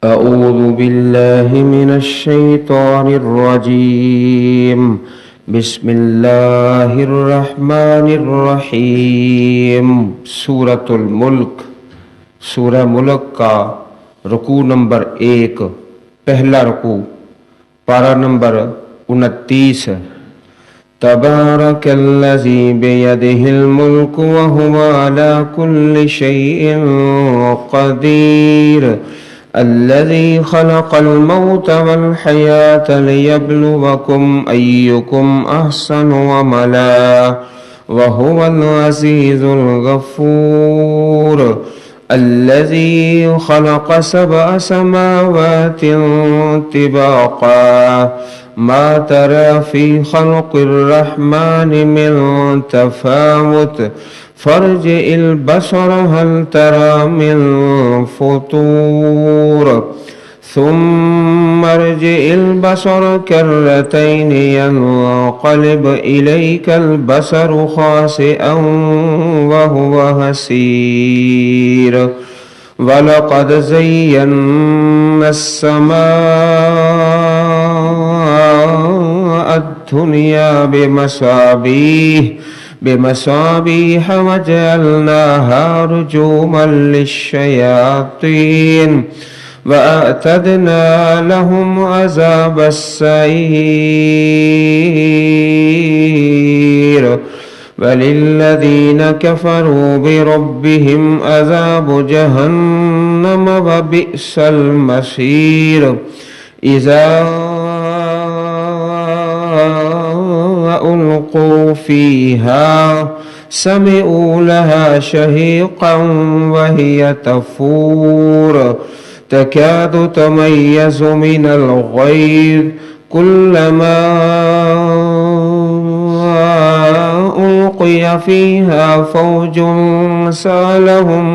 أعوذ بالله من الشيطان الرجيم بسم الله الرحمن الرحیم सूरत मुल्क सूरह मुल्क का रुकू नंबर 1 पहला रुकू पारा नंबर 29 तबारकल्लज़ी बियदिहिल मुल्क व हुवा अला कुल्लि शैइन क़दीर अल्लज़ी खलक़ल मौत वल हयात लियब्लुवकुम अय्युकुम अहसनु अमला व हुवल अज़ीज़ुल गफ़ूर अल्लज़ी खलक़ सबअ समावातिन तिबाक़ा मा तरा फ़ी ख़ल्क़िर रहमानि मिन तफ़ावुत फर्जिइल बसर हल तरा मिन फ़ुतूर सुम्मा अर्जिइल बसर कर्रतैन यन्क़लिब इलैकल बसरु ख़ासिअन व हुवा हसीर वलक़द ज़य्यन्ना अस्समाअ अद्दुनिया बिमसाबीह वजअलनाहा रुजूमन लिश्शयातीन वअअतदना लहुम अज़ाबस्सईर वलिल्लज़ीन कफ़रू बिरब्बिहिम अज़ाबु जहन्नम वबिअसल मसीर इज़ा उल्क़ू फ़ीहा समिअू लहा शहीक़न वहिय तफ़ूर तकादु तमय्यज़ु मिनल ग़ैज़ कुल्लमा उल्क़िय फ़ीहा फ़ौजुन सअलहुम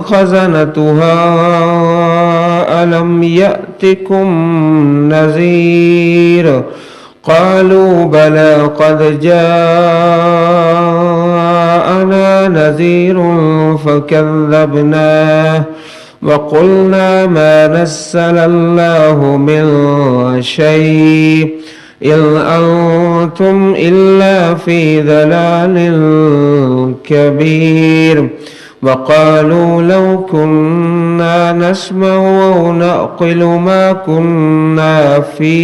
ख़ज़नतुहा अलम यअतिकुम नज़ीर क़ालू बला क़द जाअना नज़ीरुन फ़कज़्ज़बना वक़ुलना मा नज़्ज़लल्लाहु मिन शै'इन इन अंतुम इल्ला फ़ी ज़लालिल कबीर वक़ालू लौ कुन्ना नस्मअु औ नअक़िलु मा कुन्ना फ़ी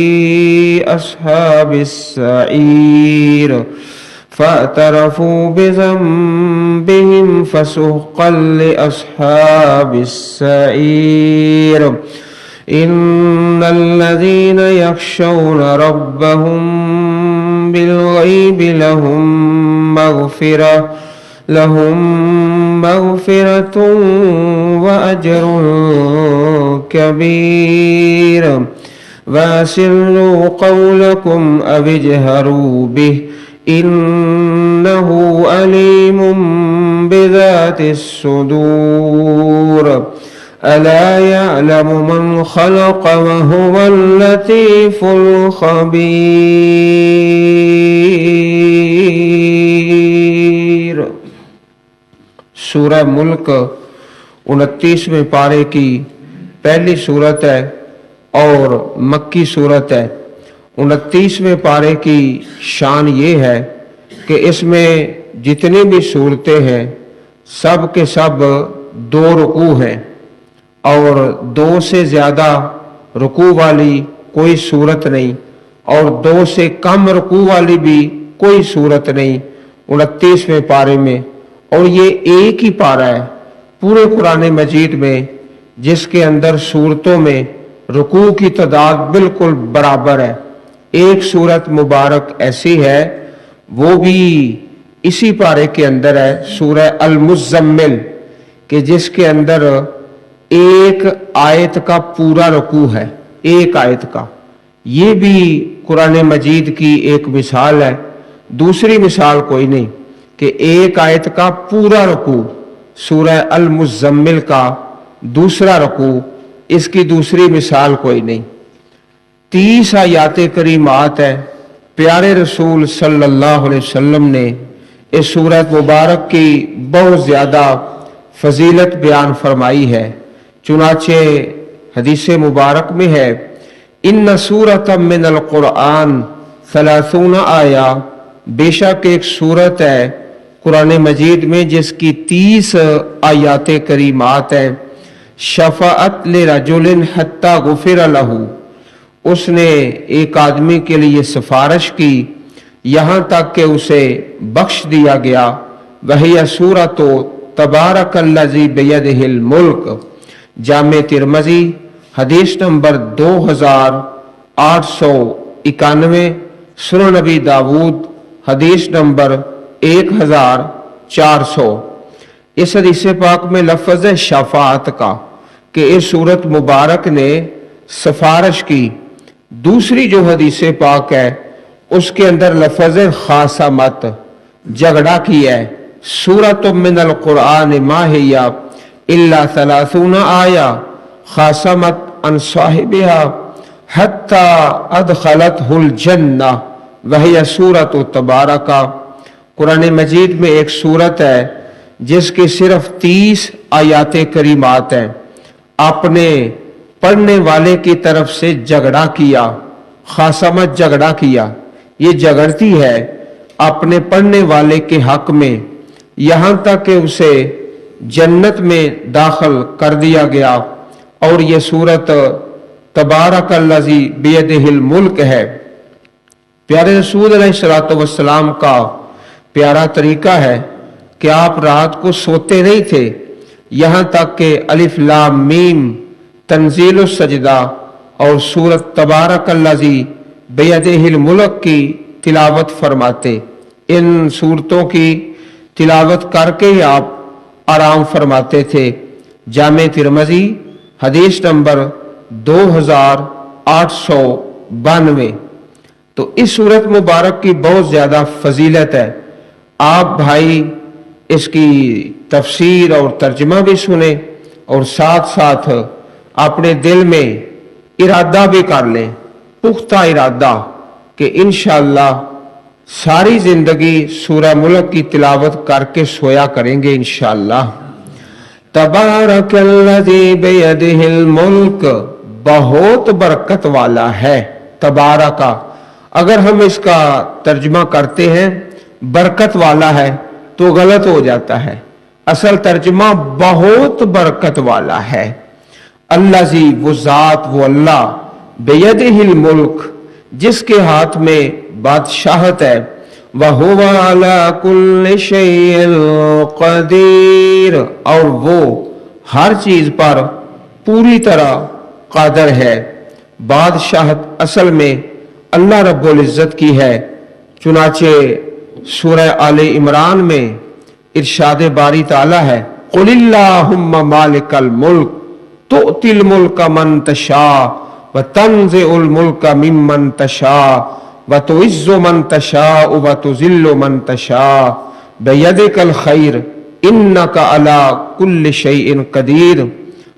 अस्हाबिस सईर फ़अतरफ़ू बिज़ंबिहिम फ़सुह्क़न लिअस्हाबिस सईर इन्नल्लज़ीन यख़शौन रब्बहुम बिल्ग़ैबि लहुम मग़फ़िरतुन व अज्रुन कबीर वअसिर्रू क़ौलकुम अव इजहरू बिहि इन्नहु अलीमुम बिज़ातिस सुदूर अला यअलमु मन ख़लक़ व हुवल लतीफ़ुल ख़बीर। सूरह मुल्क 29वें पारे की पहली सूरत है और मक्की सूरत है। 29वें पारे की शान ये है कि इसमें जितनी भी सूरतें हैं सब के सब 2 रुकू हैं और 2 से ज़्यादा रुकू वाली कोई सूरत नहीं और 2 से कम रुकू वाली भी कोई सूरत नहीं 29वें पारे में। और ये एक ही पारा है पूरे कुरान मजीद में जिसके अंदर सूरतों में रुकू की तादाद बिल्कुल बराबर है। एक सूरत मुबारक ऐसी है वो भी इसी पारे के अंदर है सूरह अल मुज़्ज़म्मिल के जिसके अंदर एक आयत का पूरा रुकू है, एक आयत का। ये भी कुरान मजीद की एक मिसाल है, दूसरी मिसाल कोई नहीं कि एक आयत का पूरा रुकू सूरह अल मुज़्ज़म्मिल का दूसरा रुकू, इसकी दूसरी मिसाल कोई नहीं। 30 आयाते करीमात है। प्यारे रसूल सल्लल्लाहु अलैहि वसल्लम ने इस सूरत मुबारक की बहुत ज़्यादा फजीलत बयान फरमाई है। चुनाचे हदीस मुबारक में है, इन्न सूरतम मिनल कुरान सलासून आया, बेशक एक सूरत है कुरान मजीद में जिसकी 30 आयात करीमात हैं। शफाअत ले रजुलिन हत्ता गुफिर लहू, उसने एक आदमी के लिए सिफारिश की यहाँ तक कि उसे बख्श दिया गया। वही सूरत तबारकल्लज़ी बियदिहिल मुल्क, जामे तिरमजी हदीस नंबर 2891, सुनन नबी दाऊद हदीस नंबर 1400। इस हदीस पाक में लफ्ज़ है शफाअत का कि इस सूरत मुबारक ने सिफारिश की। दूसरी जो हदीस पाक है उसके अंदर लफ्ज़ है खासमत, झगड़ा किया है। सूरत मिनल कुरान मा हिया इल्ला सलासून आया खासमत अन साहिबिहा हत्ता अदखलतहुल जन्ना वही सूरत तबारका। कुरान मजीद में एक सूरत है जिसकी सिर्फ 30 आयात करीमात हैं। आपने पढ़ने वाले की तरफ से झगड़ा किया, खासमत झगड़ा किया, ये झगड़ती है अपने पढ़ने वाले के हक में, यहाँ तक कि उसे जन्नत में दाखिल कर दिया गया। और ये सूरत तबारकल्लज़ी बियदिहिल मुल्क है। प्यारे रसूल अलैहिस्सलातु वस्सलाम का प्यारा तरीका है कि आप रात को सोते नहीं थे, यहाँ तक कि अलिफ लाम मीम तंजीलुस सजदा और सूरत तबारकल्लज़ी बियदिहिल मुल्क की तिलावत फरमाते। इन सूरतों की तिलावत करके ही आप आराम फरमाते थे। जामे तिरमजी हदीस नंबर 2892। तो इस सूरत मुबारक की बहुत ज्यादा फजीलत है। आप भाई इसकी तफसीर और तर्जमा भी सुने और साथ साथ अपने दिल में इरादा भी कर लें, पुख्ता इरादा कि इंशाअल्लाह सारी जिंदगी सूरह मुल्क की तिलावत करके सोया करेंगे इंशाअल्लाह। तबारकल्लज़ी बियदिहिल मुल्क, बहुत बरकत वाला है। तबारका अगर हम इसका तर्जमा करते हैं बरकत वाला है तो गलत हो जाता है। असल तर्जमा बहुत बरकत वाला है। अल्लाजी वो जात, वो अल्लाह, बियदिहिल मुल्क जिसके हाथ में बादशाहत है, वहुवा अला कुल्लि शैइन कदीर, और वो हर चीज पर पूरी तरह कादर है। बादशाहत असल में अल्लाह रब्बुल इज्जत की है। चुनाचे सूरह आले इमरान में इरशाद बारी ताला है, कुलिल्लाहुम्मा मालिकल मुल्क तुअतिल मुल्का मन तशा व तंज़िउल मुल्का मिम्मन तशा व तुइज़्ज़ु मन तशा व तुज़िल्लु मन तशा बियदिकल खैर इन्नका अला कुल्लि शैइन कदीर।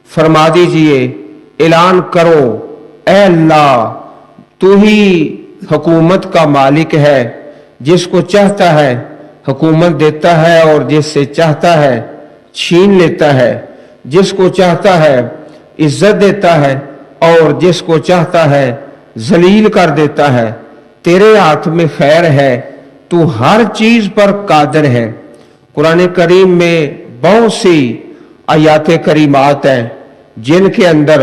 फरमा दीजिए, ऐलान करो, ऐ अल्लाह तू ही हुकूमत का मालिक है, जिसको चाहता है हुकूमत देता है और जिससे चाहता है छीन लेता है, जिसको चाहता है इज्जत देता है और जिसको चाहता है जलील कर देता है। तेरे हाथ में खैर है, तू हर चीज पर कादिर है। कुरान करीम में बहुत सी आयात करीमात हैं जिनके अंदर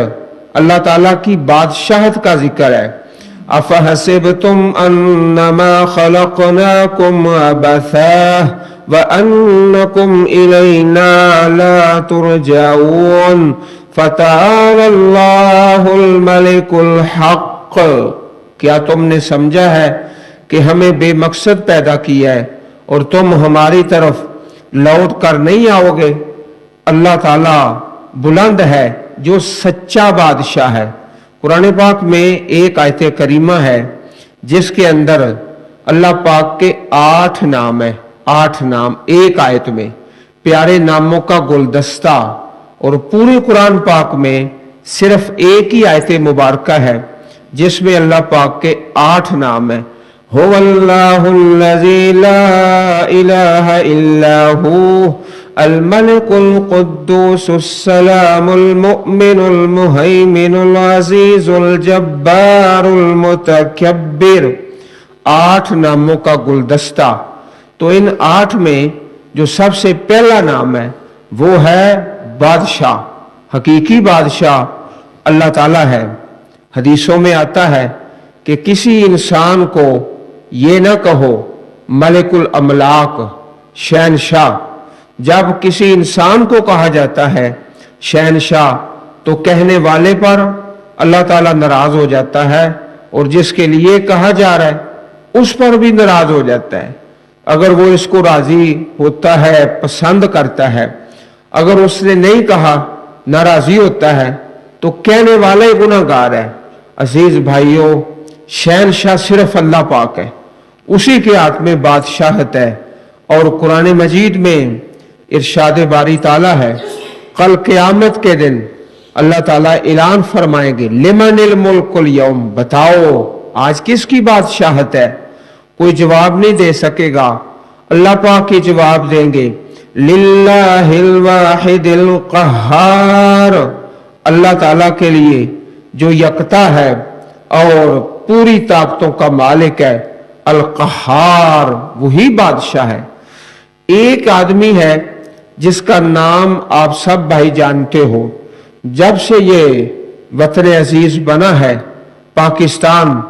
अल्लाह ताला की बादशाहत का जिक्र है। अफहसिबतुम अन्नमा खलक़नाकुम अबसा व अन्नकुम इलैना ला तुरजऊन फतआलल्लाहुल मलिकुल हक़। क्या तुमने समझा है कि हमें बेमकसद पैदा किया है और तुम हमारी तरफ लौट कर नहीं आओगे? अल्लाह ताला बुलंद है जो सच्चा बादशाह है। कुरान पाक में एक आयत करीमा है जिसके अंदर अल्लाह पाक के 8 नाम है। 8 नाम एक आयत में, प्यारे नामों का गुलदस्ता। और पूरे कुरान पाक में सिर्फ एक ही आयत मुबारका है जिसमें अल्लाह पाक के 8 नाम है। हुवल्लाहुल्लज़ी ला इलाहा इल्ला हु الملकुल कुद्दूसुस्सलामुल मुमिनुल मुहैमिनुल अज़ीज़ुल जब्बारुल मुतकब्बिर, 8 नामों का गुलदस्ता। तो इन 8 में जो सबसे पहला नाम है वो है बादशाह। हकीकी बादशाह अल्लाह ताला है। हदीसों में आता है कि किसी इंसान को ये न कहो मलिकुल अमलाक, शहनशाह। जब किसी इंसान को कहा जाता है शहनशाह तो कहने वाले पर अल्लाह ताला नाराज हो जाता है, और जिसके लिए कहा जा रहा है उस पर भी नाराज हो जाता है। अगर वो इसको राजी होता है, पसंद करता है, अगर उसने नहीं कहा, नाराजी होता है, तो कहने वाला ही गुनाहगार है। अजीज भाइयों, शहनशाह सिर्फ अल्लाह पाक है, उसी के हाथ में बादशाहत है। और कुरान मजीद में इरशाद बारी ताला है, कल क़यामत के दिन अल्लाह ताला ऐलान फरमाएंगे, लिमनिल मुल्कुल यौम, बताओ आज किसकी बादशाहत है। कोई जवाब नहीं दे सकेगा, अल्लाह पाक ही जवाब देंगे, लिल्लाहिल वाहिदिल क़हार, अल्लाह ताला के लिए जो यकता है और पूरी ताकतों का मालिक है, अल क़हार, वही बादशाह है। एक आदमी है जिसका नाम आप सब भाई जानते हो। जब से ये वतन अजीज बना है पाकिस्तान,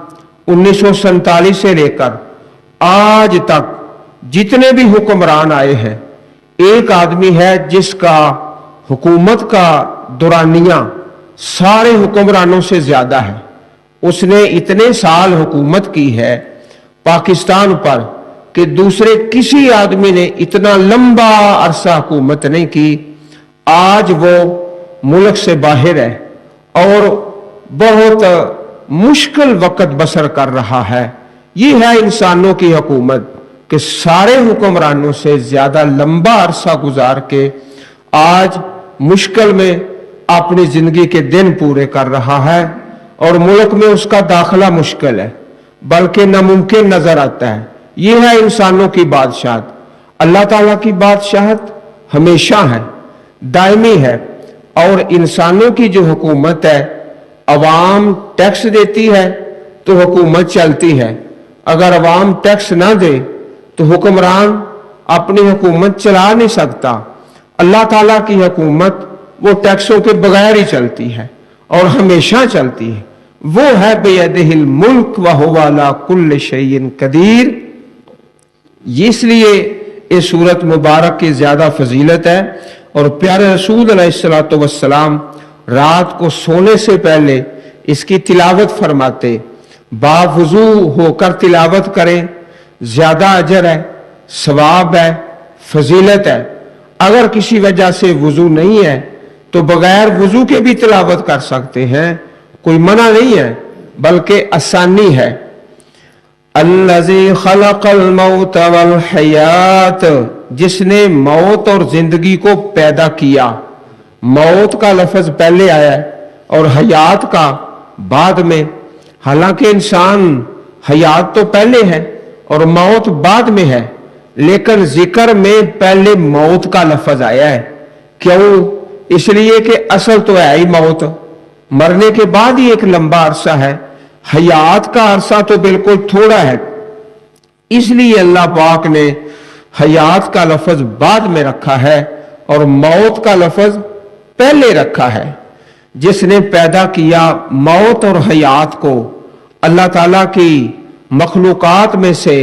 1947 से लेकर आज तक जितने भी हुक्मरान आए हैं, एक आदमी है जिसका हुकूमत का दुरानिया सारे हुक्मरानों से ज्यादा है। उसने इतने साल हुकूमत की है पाकिस्तान पर कि दूसरे किसी आदमी ने इतना लंबा अरसा हुकूमत नहीं की। आज वो मुल्क से बाहर है और बहुत मुश्किल वक्त बसर कर रहा है। ये है इंसानों की हुकूमत कि सारे हुक्मरानों से ज्यादा लंबा अरसा गुजार के आज मुश्किल में अपनी जिंदगी के दिन पूरे कर रहा है, और मुल्क में उसका दाखिला मुश्किल है, बल्कि नामुमकिन नजर आता है। ये है इंसानों की बादशाहत। अल्लाह ताला की बादशाहत हमेशा है, दायमी है। और इंसानों की जो हुकूमत है, अवाम टैक्स देती है तो हुकूमत चलती है। अगर अवाम टैक्स ना दे तो हुक्मरान अपनी हुकूमत चला नहीं सकता। अल्लाह ताला की हुकूमत वो टैक्सों के बगैर ही चलती है और हमेशा चलती है। वो है बियदिहिल मुल्क व हुवा अला कुल्लि शैइन कदीर। इसलिए इस सूरत मुबारक की ज्यादा फजीलत है। और प्यारे रसूल अलैहिस्सलातु वस्सलाम रात को सोने से पहले इसकी तिलावत फरमाते। बावुजू होकर तिलावत करें, ज्यादा अजर है, सवाब है, फजीलत है। अगर किसी वजह से वुजू नहीं है तो बगैर वुजू के भी तिलावत कर सकते हैं, कोई मना नहीं है, बल्कि आसानी है। अल्लज़ी खलक़ल मौत वल हयात, जिसने मौत और जिंदगी को पैदा किया। मौत का लफ्ज पहले आया है और हयात का बाद में। हालांकि इंसान हयात तो पहले है और मौत बाद में है, लेकिन जिक्र में पहले मौत का लफ्ज आया है। क्यों? इसलिए कि असल तो है ही मौत, मरने के बाद ही एक लंबा अरसा है। हयात का अरसा तो बिल्कुल थोड़ा है, इसलिए अल्लाह पाक ने हयात का लफ्ज बाद में रखा है और मौत का लफ्ज पहले रखा है। जिसने पैदा किया मौत और हयात को, अल्लाह ताला की मखलूकात में से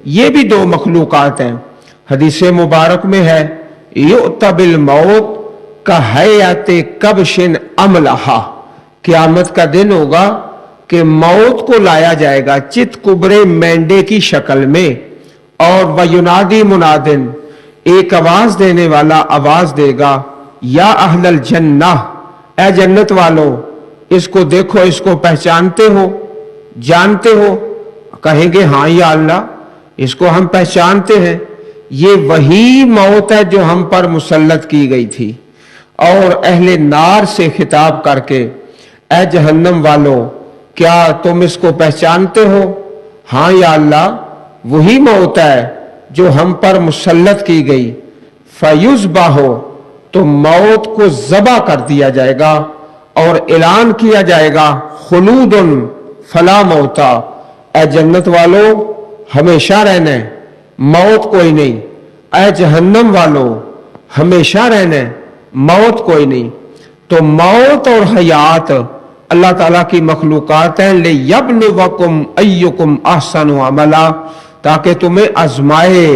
ये भी 2 मखलूकात हैं। हदीस मुबारक में है, युअता बिल मौत का हयाते कबशिन अमलहा, क़यामत का दिन होगा कि मौत को लाया जाएगा चित कुबरे मेंढे की शक्ल में। और वयुनादी मुनादिन, एक आवाज देने वाला आवाज देगा, या अहलल जन्नह, ए जन्नत वालों, इसको देखो, इसको पहचानते हो, जानते हो? कहेंगे हाँ या अल्लाह, इसको हम पहचानते हैं। ये वही मौत है जो हम पर मुसल्लत की गई थी। और अहले नार से खिताब करके, ए जहन्नम वालों, क्या तुम इसको पहचानते हो? हाँ या अल्लाह, वही मौत है जो हम पर मुसल्लत की गई। फयुज़बाहो, तो मौत को ज़बा कर दिया जाएगा और ऐलान किया जाएगा खुलूदुन फला मौता, ऐ जन्नत वालों हमेशा रहना है, मौत कोई नहीं। ऐ जहन्नम वालों हमेशा रहना है, मौत कोई नहीं। तो मौत और हयात अल्लाह ताला की मखलूकात हैं, ले यब्लुवकुम अय्युकुम अहसनु अमला, ताकि तुम्हें आजमाए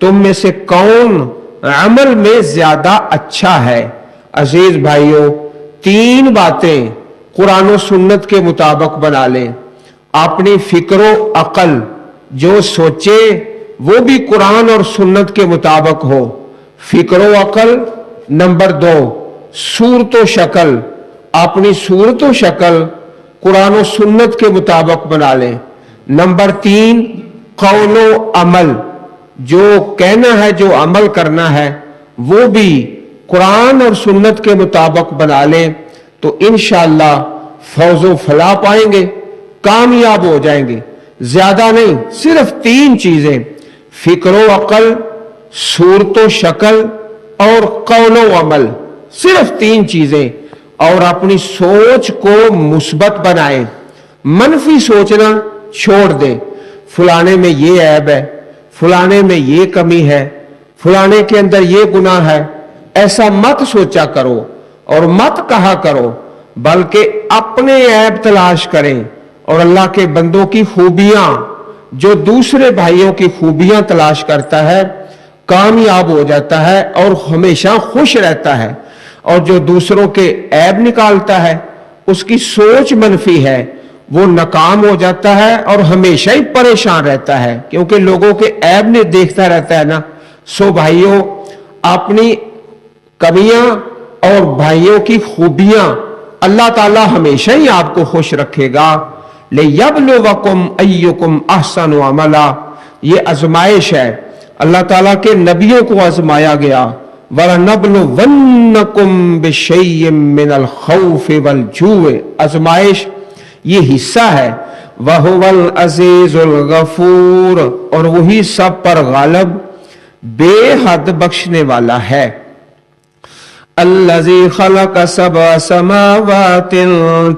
तुम में से कौन अमल में ज्यादा अच्छा है। अजीज भाइयों, तीन बातें कुरान और सुन्नत के मुताबिक बना लें। अपनी फिक्रो अकल, जो सोचे वो भी कुरान और सुन्नत के मुताबिक हो, फिक्रो अकल। नंबर 2, सूरत व शक्ल, अपनी सूरत व शक्ल कुरान और सुन्नत के मुताबिक बना लें। नंबर 3, कौलो अमल, जो कहना है, जो अमल करना है, वो भी कुरान और सुन्नत के मुताबिक बना लें, तो इंशाअल्लाह फौजो फला पाएंगे, कामयाब हो जाएंगे। ज्यादा नहीं, सिर्फ 3 चीजें, फिक्रो अकल, सूरतो शक्ल और कौलो अमल, सिर्फ 3 चीजें। और अपनी सोच को मुस्बत बनाए, मनफी सोचना छोड़ दे। फलाने में ये ऐब है, फलाने में ये कमी है, फलाने के अंदर ये गुनाह है, ऐसा मत सोचा करो और मत कहा करो, बल्कि अपने ऐब तलाश करें और अल्लाह के बंदों की खूबियां, जो दूसरे भाइयों की खूबियां तलाश करता है कामयाब हो जाता है और हमेशा खुश रहता है, और जो दूसरों के ऐब निकालता है उसकी सोच मनफी है, वो नाकाम हो जाता है और हमेशा ही परेशान रहता है, क्योंकि लोगों के ऐब ने देखता रहता है ना। सो भाइयों, अपनी कमियां और भाइयों की खूबियां अल्लाह ताला हमेशा ही आपको खुश रखेगा। ले यब्लुवकुम अय्युकुम अहसनु अमला, ये आजमाइश है, अल्लाह ताला के नबियों को आजमाया गया। वलनब्लुवन्नकुम बिशैइम मिनल खौफि वल जूअ, आजमाइश ये हिस्सा है। वहुवल अजीजुल गफूर, और वही सब पर गालिब बेहद बख्शने वाला है। अल्लज़ी खलक सबअ समावातिन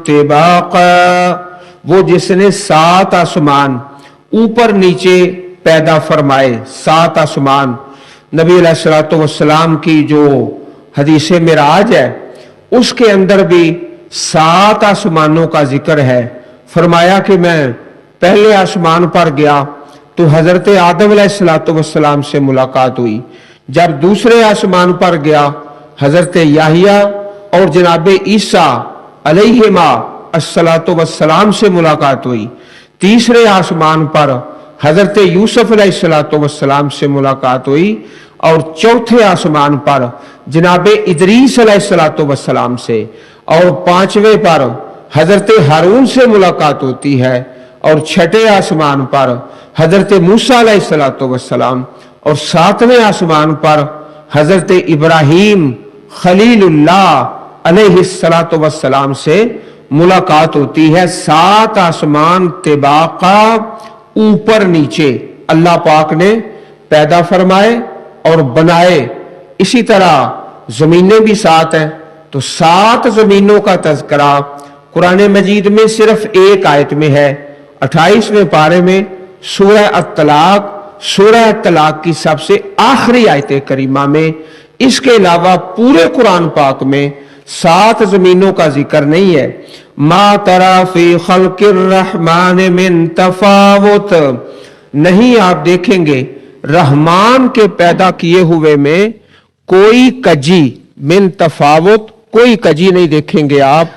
तिबाका, वो जिसने 7 आसमान ऊपर नीचे पैदा फरमाए। 7 आसमान, नबी अलैहिस्सलातु वस्सलाम की जो हदीस मिराज है उसके अंदर भी 7 आसमानों का जिक्र है। फरमाया कि मैं पहले आसमान पर गया तो हजरत आदम अलैहिस्सलातु वस्सलाम से मुलाकात हुई। जब दूसरे आसमान पर गया हजरत याहिया और जनाब ईसा अलैहिमा अस्सलातु वस्सलाम से मुलाकात हुई। तीसरे आसमान पर हजरत यूसुफ अलैहिस्सलातु वस्सलाम से मुलाकात हुई, और चौथे आसमान पर जनाब इदरीस अलैहिस्सलातु वस्सलाम से, और 5वें पर हजरत हारून से मुलाकात होती है, और 6ठे आसमान पर हजरत मूसा अलैहिस्सलातु वस्सलाम, और 7वें आसमान पर हजरत इब्राहीम खलीलुल्लाह अलैहिस्सलातु वस्सलाम से मुलाकात होती है। 7 आसमान तिबाका, ऊपर नीचे अल्लाह पाक ने पैदा फरमाए और बनाए। इसी तरह जमीनें भी 7 हैं, तो 7 जमीनों का तज़किरा कुरान मजीद में सिर्फ एक आयत में है, 28वें पारे में सूरह अत-तलाक, सूरह अत-तलाक की सबसे आखिरी आयत करीमा में। इसके अलावा पूरे कुरान पाक में 7 जमीनों का जिक्र नहीं है। मा तरा फी खल्किर रहमान मिन तफावुत, नहीं आप देखेंगे रहमान के पैदा किए हुए में कोई कजी, मिन तफावुत, कोई कजी नहीं देखेंगे आप।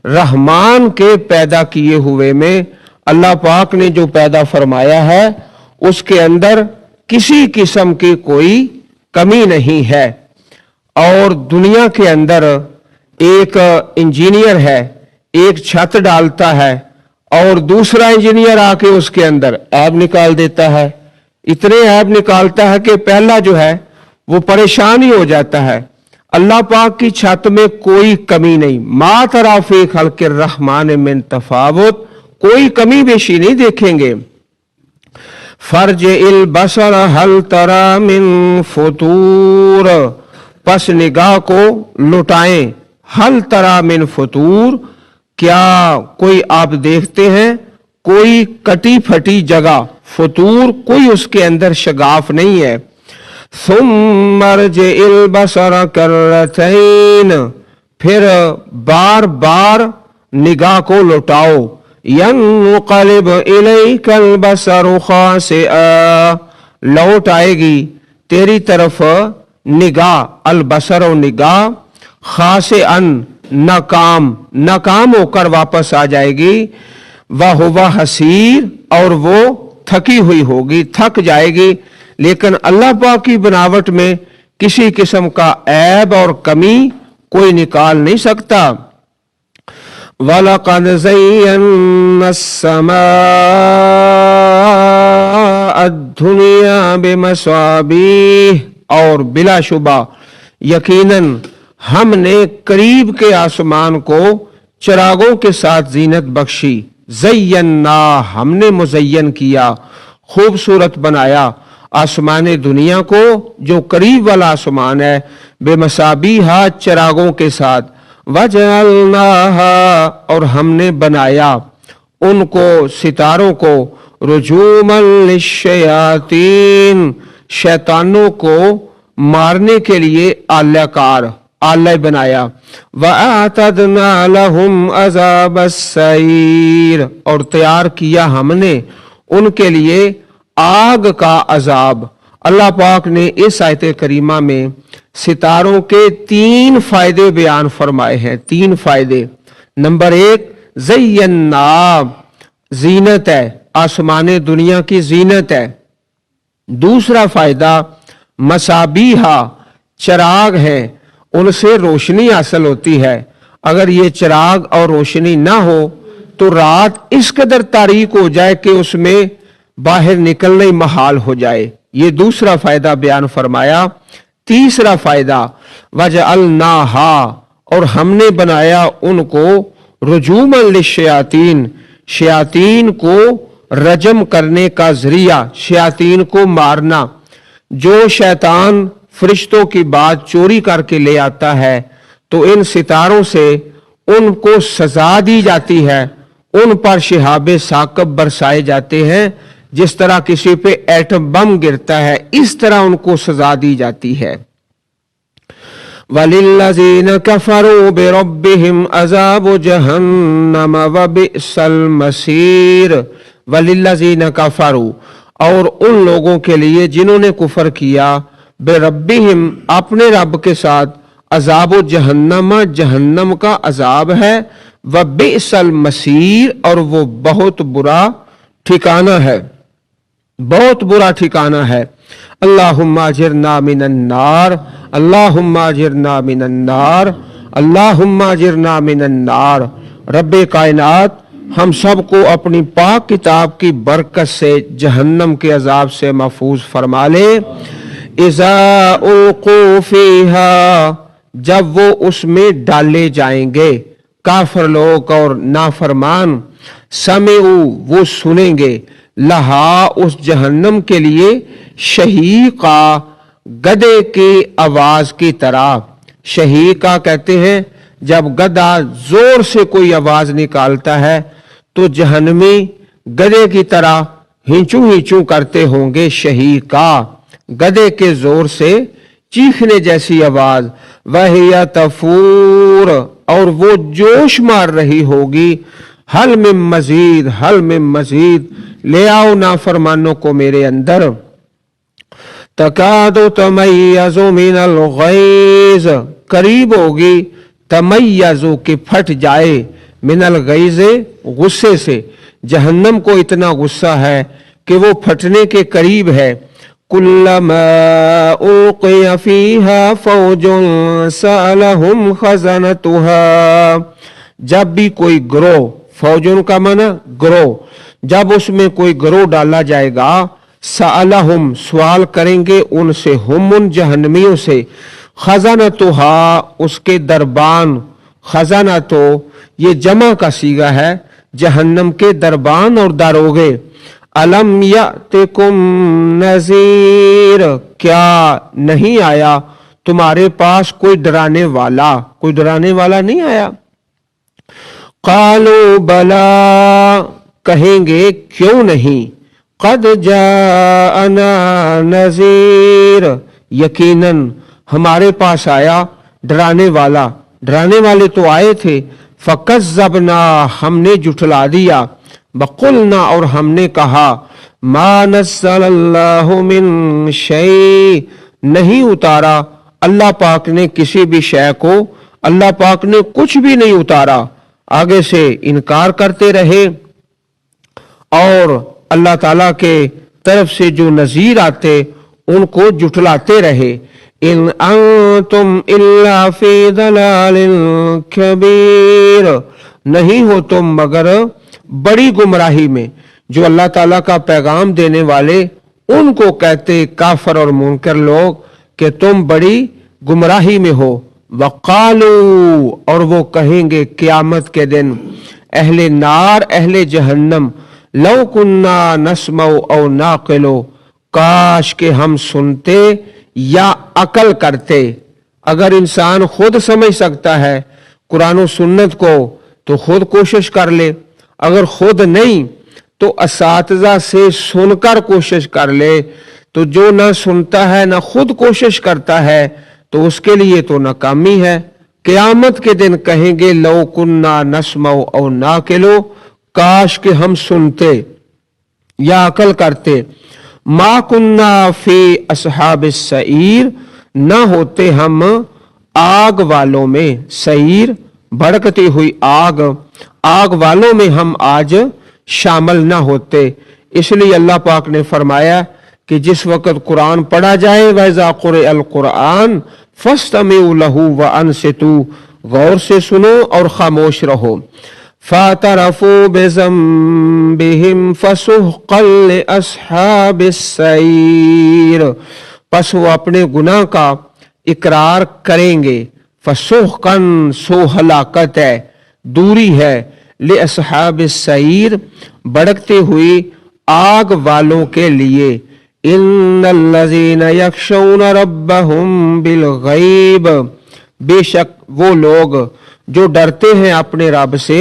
रहमान के पैदा किए हुए में अल्लाह पाक ने जो पैदा फरमाया है उसके अंदर किसी किस्म की कोई कमी नहीं है। और दुनिया के अंदर एक इंजीनियर है, एक छत डालता है और दूसरा इंजीनियर आके उसके अंदर ऐब निकाल देता है। इतने ऐब निकालता है कि पहला जो है वो परेशान ही हो जाता है। अल्लाह पाक की छत में कोई कमी नहीं। मा तरा फी खल्किर रहमान मिन तफावुत, कोई कमी बेशी नहीं देखेंगे। फर्जिल बसर हल तरा मिन फतूर, पस निगाह को लुटाएं, हल तरा मिन फतूर, क्या कोई आप देखते हैं कोई कटी फटी जगह, फतूर कोई उसके अंदर शगाफ नहीं है। सुम्मरजिल बसर कररतैन, फिर बार बार निगाह को लौटाओ, यन्क़लिब इलैकल बसरु खासिआ, लौट आएगी तेरी तरफ निगाह, अल बसर निगाह, खासिअन नाकाम होकर वापस आ जाएगी, वहुवा हसीर, और वो थकी हुई होगी, थक जाएगी। लेकिन अल्लाह पाक की बनावट में किसी किस्म का ऐब और कमी कोई निकाल नहीं सकता। वलक़द ज़य्यन्ना अस्समाअ अद्दुनिया बिमसाबीह, और बिलाशुबा यकीनन हमने करीब के आसमान को चिरागों के साथ जीनत बख्शी। ज़य्यन्ना, हमने मुज़य्यन किया, खूबसूरत बनाया आसमान दुनिया को, जो करीब वाला आसमान है, बेमसाबीहा, चिरागों के साथ, वजअलनाहा, और हमने बनाया उनको सितारों को, रुजूमन लिश्शयातीन, शैतानों को मारने के लिए आल्याकार, आलय बनाया। वअतदना लहुम अज़ाबस्सईर, और तैयार किया हमने उनके लिए आग का अजाब। अल्लाह पाक ने इस आयत करीमा में सितारों के 3 फायदे बयान फरमाए हैं। 3 फायदे। नंबर 1, ज़य्यन्ना, जीनत है, आसमान दुनिया की जीनत है। दूसरा फायदा, मसाबीहा, चिराग है, उनसे रोशनी हासिल होती है। अगर ये चिराग और रोशनी ना हो तो रात इस कदर तारीक हो जाए कि उसमें बाहर निकलना ही महाल हो जाए। ये दूसरा फायदा बयान फरमाया। तीसरा फायदा, वजअलनाहा, और हमने बनाया उनको रुजूमन लिश्शयातीन, शयातीन को रजम करने का जरिया, शयातीन को मारना। जो शैतान फरिश्तों की बात चोरी करके ले आता है तो इन सितारों से उनको सजा दी जाती है, उन पर शिहाबे साकब बरसाए जाते हैं। जिस तरह किसी पे एटम बम गिरता है, इस तरह उनको सजा दी जाती है। वलिल्लज़ीन कफरू बिरब्बिहिम अज़ाबु जहन्नम व बिअसल मसीर। वलिल्लज़ीन कफरू, और उन लोगों के लिए जिन्होंने कुफर किया, बिरब्बिहिम, अपने रब के साथ, अज़ाबु जहन्नम, जहन्नम का अजाब है, व बिअसल मसीर, और वो बहुत बुरा ठिकाना है, बहुत बुरा ठिकाना है। अल्लाहुम्मा अजिरना मिनन नार, अल्लाहुम्मा अजिरना मिनन नार, अल्लाहुम्मा अजिरना मिनन नार। रब्बे कायनात हम सबको अपनी पाक किताब की बरकत से जहन्नम के अजाब से महफूज फरमा ले। इज़ा उल्क़ू फ़ीहा, जब वो उसमें डाले जाएंगे, काफिर लोग और नाफरमान, समेऊ, वो सुनेंगे, लहा, उस जहन्नम के लिए, शहीका, गधे की आवाज की तरह। शहीका कहते हैं जब गधा जोर से कोई आवाज निकालता है तो जहन्नमी गधे की तरह हिंचू हिंचू करते होंगे। शहीका, गधे के जोर से चीखने जैसी आवाज। वह तफूर, और वो जोश मार रही होगी, हल में मजीद, हल में मजीद, ले आओ नाफरमानों को मेरे अंदर। तकादु तमय्यज़ु मिनल गैज़, करीब होगी, तमय्यज़ु के फट जाए, मिनल गैज़, गुस्से से। जहन्नम को इतना गुस्सा है कि वो फटने के करीब है। कुल्लमा उल्क़िया फ़ीहा फ़ौजुन सअलहुम ख़ज़नतुहा, जब भी कोई ग्रोह, फौजुन का माना ग्रोह, जब उसमें कोई ग्रोह डाला जाएगा, सअलहुम, सवाल करेंगे उनसे, हम, उन जहन्नमियों से, ख़ज़नतुहा, उसके दरबान। खजाना तो ये जमा का सीगा है, जहन्नम के दरबान और दारोगे। अलम यअतिकुम नज़ीर, क्या नहीं आया तुम्हारे पास कोई डराने वाला नहीं आया। कालो बला, कहेंगे क्यों नहीं, कद जाअना नज़ीर, यकीनन हमारे पास आया डराने वाले तो आए थे। फकज़्ज़बना, हमने जुठला दिया। बकुलना, और हमने कहा मा नज़्ज़लल्लाहु मिन शै, नहीं उतारा अल्लाह पाक ने किसी भी शय को, अल्लाह पाक ने कुछ भी नहीं उतारा। आगे से इनकार करते रहे और अल्लाह ताला के तरफ से जो नजीर आते उनको जुटलाते रहे। इन अंतुम इल्ला फी दलालिन कबीर, नहीं हो तुम मगर बड़ी गुमराही में। जो अल्लाह ताला का पैगाम देने वाले उनको कहते काफर और मुनकर लोग कि तुम बड़ी गुमराही में हो। वकालू, और वो कहेंगे क़यामत के दिन अहले नार अहले जहन्नम, लौ कुन्ना नस्मउ औ नाक़िलो, काश के हम सुनते या अकल करते। अगर इंसान खुद समझ सकता है कुरान और सुन्नत को तो खुद कोशिश कर ले, अगर खुद नहीं तो असातिज़ा से सुनकर कोशिश कर ले। तो जो ना सुनता है ना खुद कोशिश करता है तो उसके लिए तो नाकामी है। क़यामत के दिन कहेंगे लौ कुन्ना नस्मउ औ नाक़िलो, काश के हम सुनते या अकल करते। मा कुन्ना फी अस्हाबिस सईर, न होते हम आग वालों में, सईर भड़कती हुई आग वालों में हम आज शामिल न होते। इसलिए अल्लाह पाक ने फरमाया कि जिस वक़्त कुरान पढ़ा जाए वज़ा क़ुरिअल कुरान फस्तमिउ लहू व अनसितू, गौर से सुनो और खामोश रहो। फ़तरफ़ू बिज़म्बिहिम फ़सुहक़न लिअस्हाबिस सईर, पस वो अपने गुनाह का इकरार करेंगे। फ़सुहक़न, सो हलाकत है, दूरी है। लिअस्हाबिस सईर, भड़कती हुई आग वालों के लिए। इन्नल्लज़ीना यख़शौना रब्बहुम बिलग़ैब, बेशक वो लोग जो डरते हैं अपने रब से,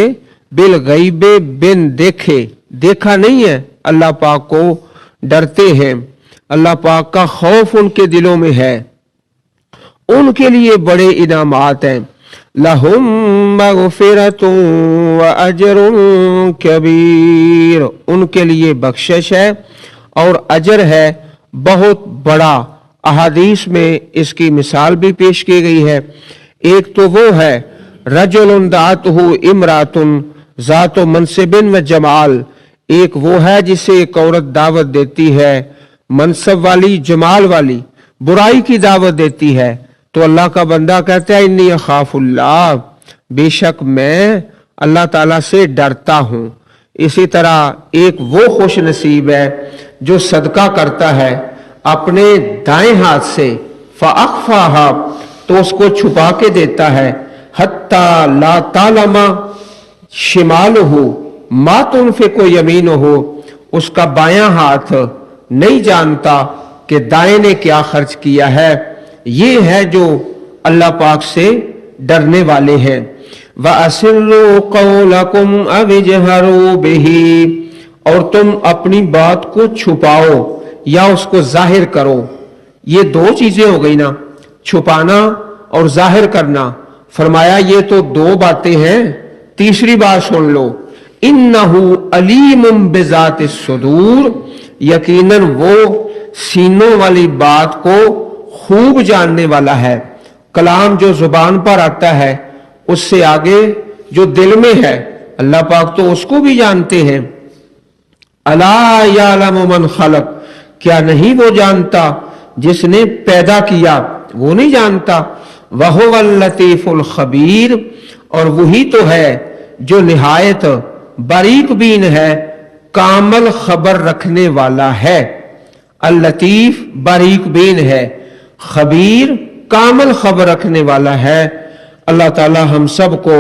बिलग़ैबे, बिन देखे, देखा नहीं है अल्लाह पाक को डरते हैं, अल्लाह पाक का खौफ उनके दिलों में है, उनके लिए बड़े इनामात हैं। लहुम मग़फ़िरतुन व अजरुन कबीर, उनके लिए बख्शिश है और अजर है बहुत बड़ा। अहादीस में इसकी मिसाल भी पेश की गई है। एक तो वो है रजुलुन दातहु इमरातुन ज़ातो मनसिबिन व जमाल, एक वो है जिसे एक औरत दावत देती है मनसब वाली, जमाल वाली, बुराई की दावत देती है तो अल्लाह का बंदा कहता है इन्नी अखाफुल्लाह, बेशक मैं अल्लाह ताला से डरता हूँ। इसी तरह एक वो खुश नसीब है जो सदका करता है अपने दाएं हाथ से, फ़अख़फ़ाहा, तो उसको छुपा के देता है, हत्ता ला तालमा शिमालुहु मा तुनफ़िक़ु यमीनुहु, उसका बायां हाथ नहीं जानता कि दाएं ने क्या खर्च किया है। ये है जो अल्लाह पाक से डरने वाले हैं। व अस्सिर्रू क़ौलकुम अव इजहरू बिही, और तुम अपनी बात को छुपाओ या उसको जाहिर करो। ये दो चीजें हो गई ना, छुपाना और जाहिर करना। फरमाया ये तो दो बातें हैं, तीसरी बात सुन लो, इन्नहु अलीमुम बिज़ातिस सुदूर, यकीनन वो सीनों वाली बात को खूब जानने वाला है। कलाम जो जुबान पर आता है उससे आगे जो दिल में है अल्लाह पाक तो उसको भी जानते हैं। अला यालमु मन खलक, क्या नहीं वो जानता जिसने पैदा किया, वो नहीं जानता। वहुवल लतीफुल खबीर, और वही तो है जो निहायत बारीक बीन है, कामल खबर रखने वाला है। अल लतीफ बारीक बीन है, खबीर कामल खबर रखने वाला है। अल्लाह ताला हम सब को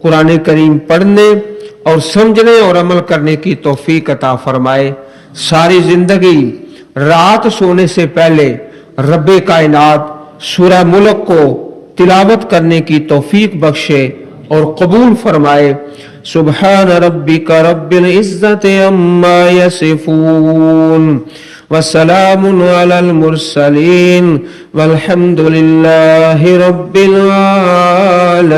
قرآن کریم پڑھنے اور سمجھنے اور عمل کرنے کی توفیق عطا فرمائے. ساری زندگی رات سونے سے پہلے رب کائنات سورہ ملک کو تلاوت کرنے کی توفیق بخشے اور قبول فرمائے. سبحان ربک رب العزت عما یصفون وسلام علی المرسلین والحمد للہ رب العالمین.